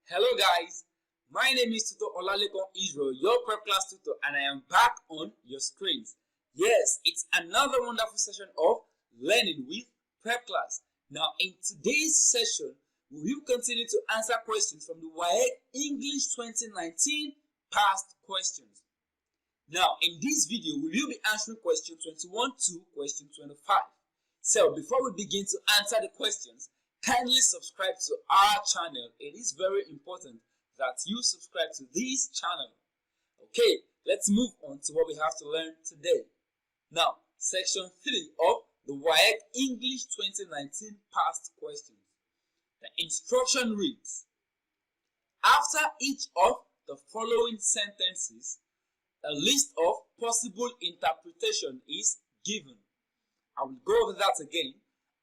Hello guys, my name is Tutor Olalekon Israel, your Prepclass tutor, and I am back on your screens. Yes, it's another wonderful session of learning with Prepclass. Now in today's session, we will continue to answer questions from the WAEC English 2019 past questions. Now in this video, we will be answering question 21 to question 25. So before we begin to answer the questions, kindly subscribe to our channel. It is very important that you subscribe to this channel. Okay, let's move on to what we have to learn today. Now, section 3 of the WAEC English 2019 past questions. The instruction reads, after each of the following sentences, a list of possible interpretation is given. I will go over that again.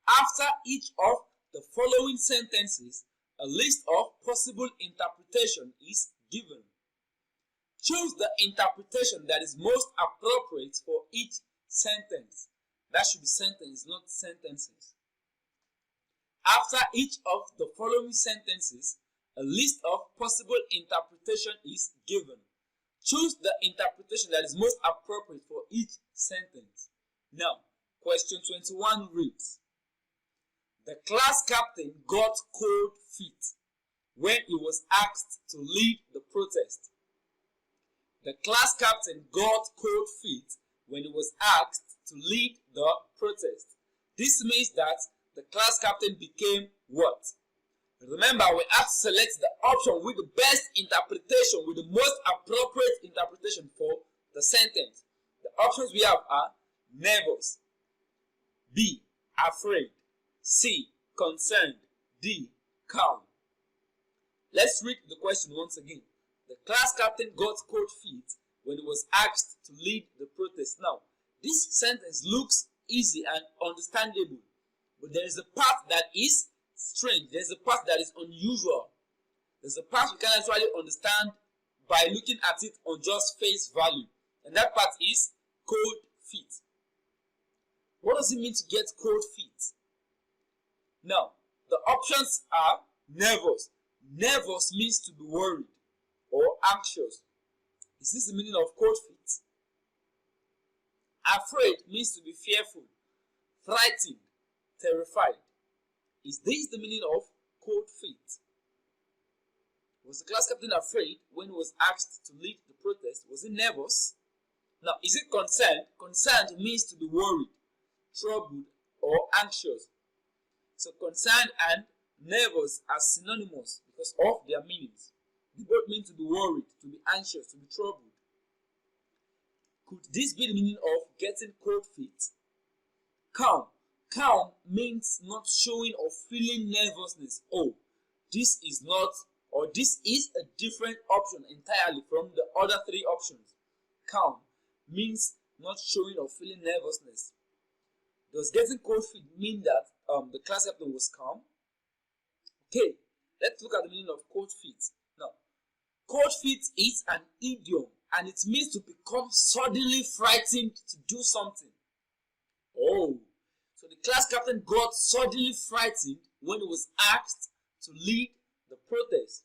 After each of the following sentences, a list of possible interpretation is given. Choose the interpretation that is most appropriate for each sentence. That should be sentence, not sentences. After each of the following sentences, a list of possible interpretation is given. Choose the interpretation that is most appropriate for each sentence. Now, question 21 reads, the class captain got cold feet when he was asked to lead the protest. The class captain got cold feet when he was asked to lead the protest. This means that the class captain became what? Remember, we have to select the option with the best interpretation, with the most appropriate interpretation for the sentence. The options we have are nervous, B, afraid, C, concerned, D, calm. Let's read the question once again. The class captain got cold feet when he was asked to lead the protest. Now, this sentence looks easy and understandable, but there is a part that is strange. There's a part that is unusual. There's a part we can actually understand by looking at it on just face value, and that part is cold feet. What does it mean to get cold feet? Now, the options are nervous. Nervous means to be worried or anxious. Is this the meaning of cold feet? Afraid means to be fearful, frightened, terrified. Is this the meaning of cold feet? Was the class captain afraid when he was asked to lead the protest? Was he nervous? Now, is it concerned? Concerned means to be worried, troubled, or anxious. So concerned and nervous are synonymous because of their meanings. They both mean to be worried, to be anxious, to be troubled. Could this be the meaning of getting cold feet? Calm. Calm means not showing or feeling nervousness. Oh, this is not, or this is a different option entirely from the other three options. Calm means not showing or feeling nervousness. Does getting cold feet mean that the class captain was calm? Okay, let's look at the meaning of cold feet. Now, cold feet is an idiom and it means to become suddenly frightened to do something. Oh, so the class captain got suddenly frightened when he was asked to lead the protest.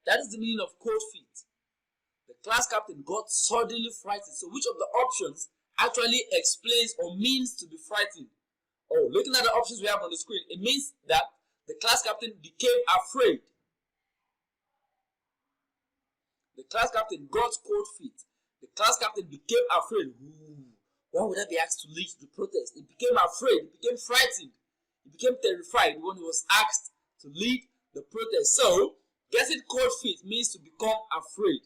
That is the meaning of cold feet. The class captain got suddenly frightened. So which of the options actually explains or means to be frightened? Oh, looking at the options we have on the screen, it means that the class captain became afraid. The class captain got cold feet. The class captain became afraid. Ooh, why would I be asked to lead the protest? He became afraid. He became frightened. He became terrified when he was asked to lead the protest. So, getting cold feet means to become afraid,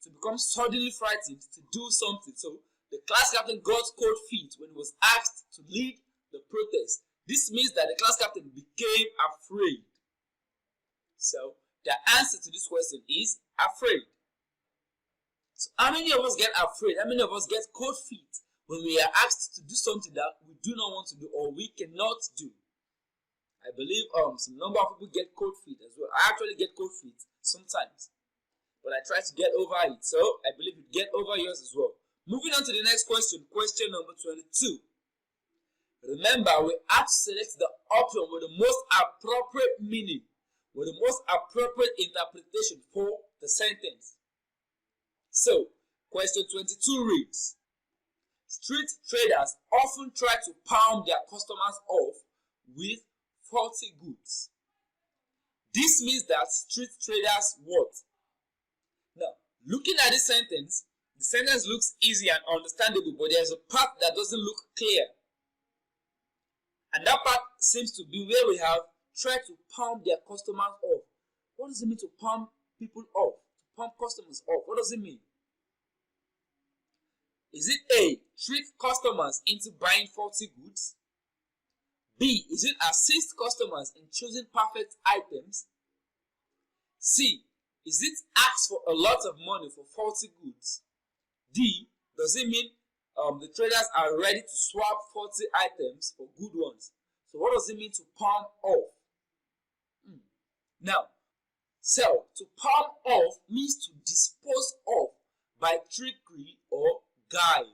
to become suddenly frightened to do something. So, the class captain got cold feet when he was asked to lead the protest. This means that the class captain became afraid. So, the answer to this question is afraid. So, how many of us get afraid? How many of us get cold feet when we are asked to do something that we do not want to do or we cannot do? I believe some number of people get cold feet as well. I actually get cold feet sometimes, but I try to get over it. So, I believe you get over yours as well. Moving on to the next question, question number 22. Remember, we have to select the option with the most appropriate meaning, with the most appropriate interpretation for the sentence. So, question 22 reads, street traders often try to palm their customers off with faulty goods. This means that street traders what? Now, looking at this sentence, the sentence looks easy and understandable, but there's a part that doesn't look clear. And that part seems to be where we have tried to palm their customers off. What does it mean to palm people off? To palm customers off? What does it mean? Is it A, trick customers into buying faulty goods? B, is it assist customers in choosing perfect items? C, is it ask for a lot of money for faulty goods? D, does it mean the traders are ready to swap faulty items for good ones? So what does it mean to palm off? Now, so to palm off means to dispose of by trickery or guile.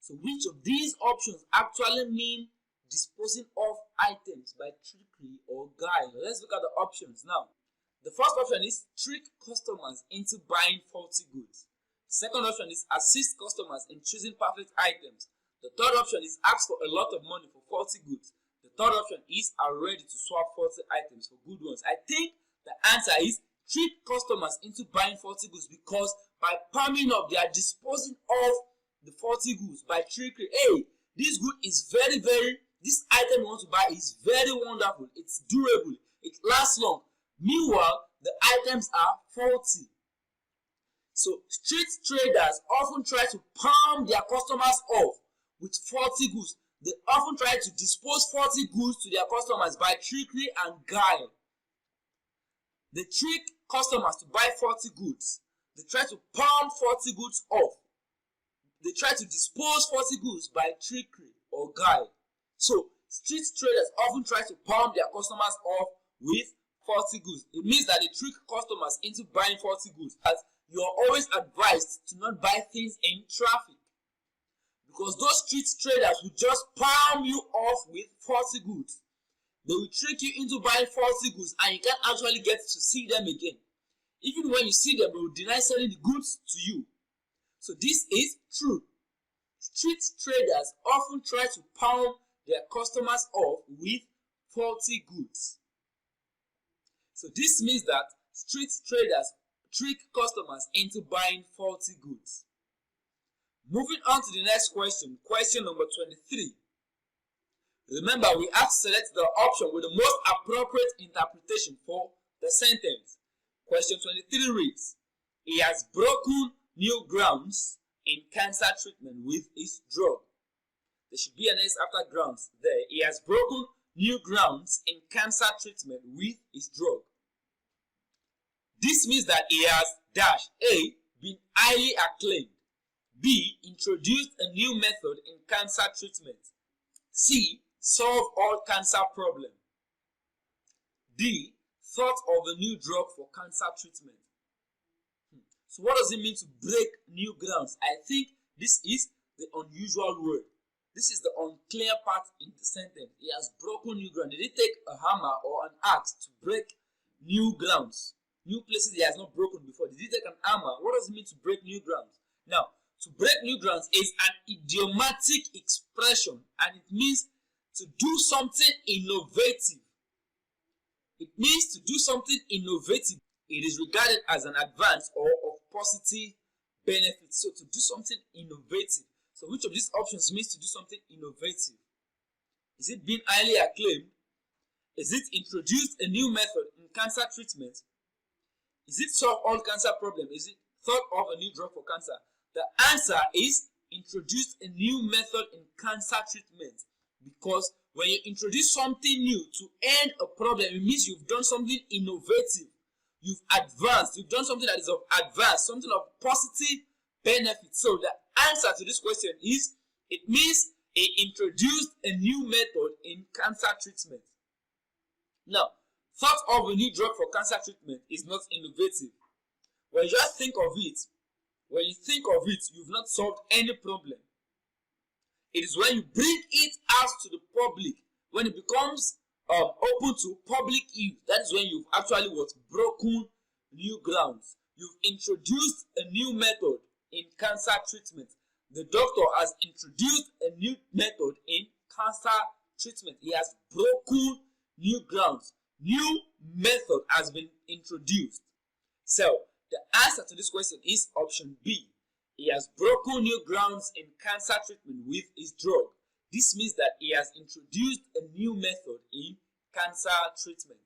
So which of these options actually mean disposing of items by trickery or guile? Let's look at the options now. The first option is trick customers into buying faulty goods. The second option is assist customers in choosing perfect items. The third option is ask for a lot of money for faulty goods. The third option is are ready to swap faulty items for good ones. I think the answer is trick customers into buying faulty goods, because by palming up, they are disposing of the faulty goods by trickery. Hey, this good is this item you want to buy is very wonderful. It's durable. It lasts long. Meanwhile, the items are faulty. So street traders often try to palm their customers off with faulty goods. They often try to dispose faulty goods to their customers by trickery and guile. They trick customers to buy faulty goods. They try to palm faulty goods off. They try to dispose faulty goods by trickery or guile. So street traders often try to palm their customers off with faulty goods. It means that they trick customers into buying faulty goods. As you are always advised to not buy things in traffic, because those street traders will just palm you off with faulty goods. They will trick you into buying faulty goods and you can't actually get to see them again. Even when you see them, they will deny selling the goods to you. So this is true. Street traders often try to palm their customers off with faulty goods. So this means that street traders trick customers into buying faulty goods. Moving on to the next question, question number 23. Remember, we have to select the option with the most appropriate interpretation for the sentence. Question 23 reads, he has broken new grounds in cancer treatment with his drug. There should be an S after grounds there. He has broken new grounds in cancer treatment with his drug. This means that he has dash A, been highly acclaimed. B, introduced a new method in cancer treatment. C, solve all cancer problems. D, thought of a new drug for cancer treatment. So what does it mean to break new grounds? I think this is the unusual word. This is the unclear part in the sentence. He has broken new ground. Did he take a hammer or an axe to break new grounds? New places he has not broken before. Did he take an hammer? What does it mean to break new grounds? Now, to break new grounds is an idiomatic expression, and it means to do something innovative. It means to do something innovative. It is regarded as an advance or of positive benefit. So to do something innovative. So which of these options means to do something innovative? Is it being highly acclaimed? Is it introduced a new method in cancer treatment? Is it solve all cancer problems? Is it thought of a new drug for cancer? The answer is introduce a new method in cancer treatment, because when you introduce something new to end a problem, it means you've done something innovative. You've advanced. You've done something that is of advance, something of positive benefit. So the answer to this question is it means he introduced a new method in cancer treatment. Now, thought of a new drug for cancer treatment is not innovative. When you just think of it, you've not solved any problem. It is when you bring it out to the public, when it becomes open to public use. That is when you've actually broken new grounds. You've introduced a new method in cancer treatment. The doctor has introduced a new method in cancer treatment. He has broken new grounds. New method has been introduced. So the answer to this question is option B. He has broken new grounds in cancer treatment with his drug. This means that he has introduced a new method in cancer treatment.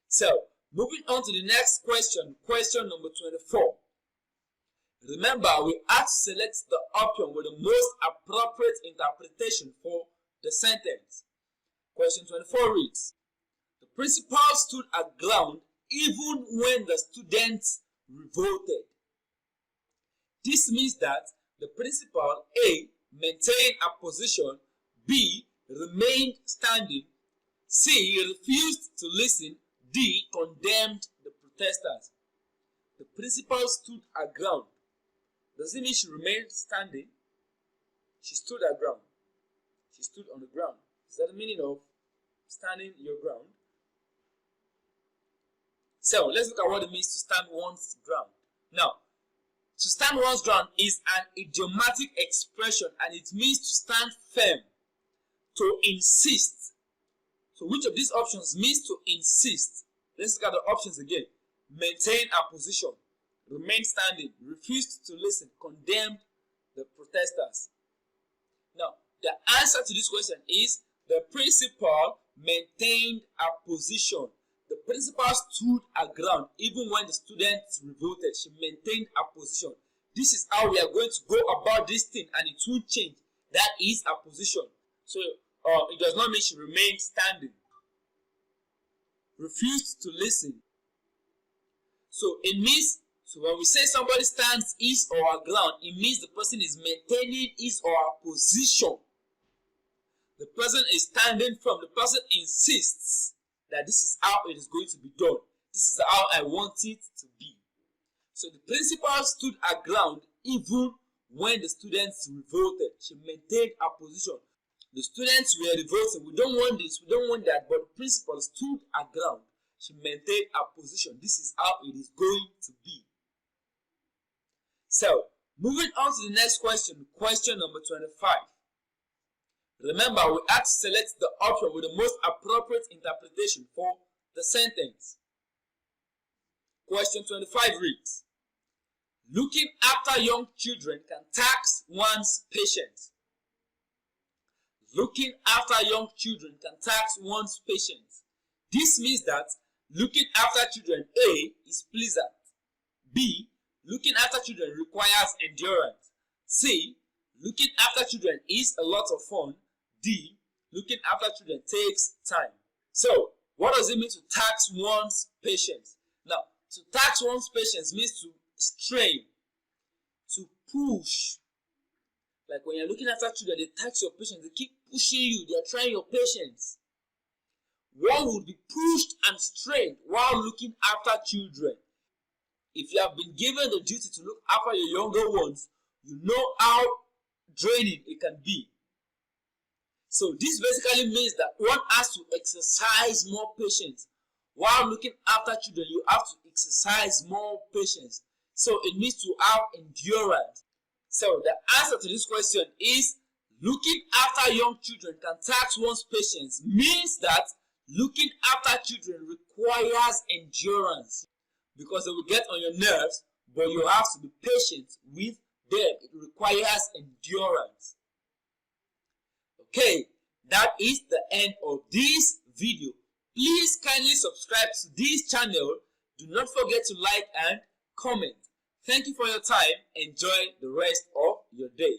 So, moving on to the next question, question number 24. Remember, we have to select the option with the most appropriate interpretation for the sentence. Question 24 reads, the principal stood at ground even when the students revolted. This means that the principal A maintained a position, B remained standing, C refused to listen, D condemned the protesters. The principal stood her ground. Does it mean she remained standing? She stood her ground. She stood on the ground. Is that the meaning of standing your ground? So let's look at what it means to stand one's ground. Now, to stand one's ground is an idiomatic expression and it means to stand firm, to insist. So which of these options means to insist? Let's look at the options again. Maintain a position, remain standing, refused to listen, condemned the protesters. Now, the answer to this question is the principal maintained a position. The principal stood her ground even when the students revolted. She maintained her position. This is how we are going to go about this thing and it won't change. That is a position. So it does not mean she remained standing. Refused to listen. So it means, so when we say somebody stands his or her ground, it means the person is maintaining his or her position. The person is standing firm. The person insists that this is how it is going to be done. This is how I want it to be. So the principal stood her ground even when the students revolted. She maintained her position. The students were revolting. We don't want this, we don't want that, but the principal stood her ground. She maintained her position. This is how it is going to be. So, moving on to the next question, question number 25. Remember, we have to select the option with the most appropriate interpretation for the sentence. Question 25 reads, looking after young children can tax one's patience. Looking after young children can tax one's patience. This means that looking after children, A, is pleasant. B, looking after children requires endurance. C, looking after children is a lot of fun. D, looking after children takes time. So, what does it mean to tax one's patience? Now, to tax one's patience means to strain, to push. Like when you're looking after children, they tax your patience. They keep pushing you. They are trying your patience. One would be pushed and strained while looking after children. If you have been given the duty to look after your younger ones, you know how draining it can be. So this basically means that one has to exercise more patience. While looking after children, you have to exercise more patience. So it means to have endurance. So the answer to this question is looking after young children can tax one's patience. Means that looking after children requires endurance. Because they will get on your nerves, but you have to be patient with them. It requires endurance. Okay, that is the end of this video. Please kindly subscribe to this channel. Do not forget to like and comment. Thank you for your time. Enjoy the rest of your day.